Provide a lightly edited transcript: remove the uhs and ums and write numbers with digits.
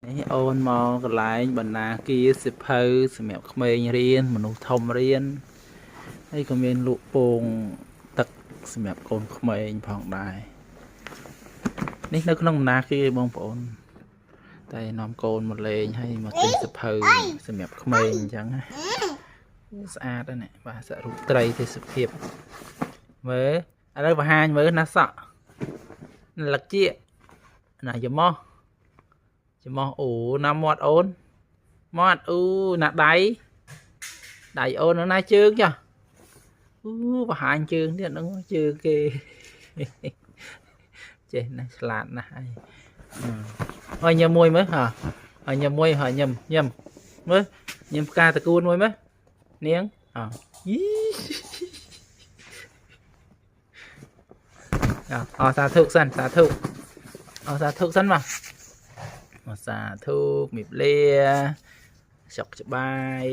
អូនមកកន្លែងបណ្ណាគារសិភៅសម្រាប់ក្មេងរៀនមនុស្សធំរៀនហើយក៏មានលក់ពងទឹកសម្រាប់កូនក្មេងផងដែរនេះនៅក្នុងបណ្ណាគារបងប្អូនតែនាំកូនមកលេងហើយមកទិញសិភៅសម្រាប់ក្មេងអញ្ចឹងណាស្អាតណាស់បាទសរុបត្រីទេសភាពមើលឥឡូវបង្ហាញមើលណាសក់លឹកជាណាយម៉ោះអូណាមាត់អូនមាត់អូណាដៃអូននៅណាជើងចាអូបង្ហាញជើងទៀតហ្នឹងជើងគេចេះណាស់ឆ្លាតណាស់ហើយញ៉ាំមួយមើលហើយញ៉ាំមួយហើយញ៉ាំមើលញ៉ាំផ្កាតកួនមួយមើលនាងយីសាធុសិនសាធុសិនមកសាធុមីបលាសុខសប្បាយ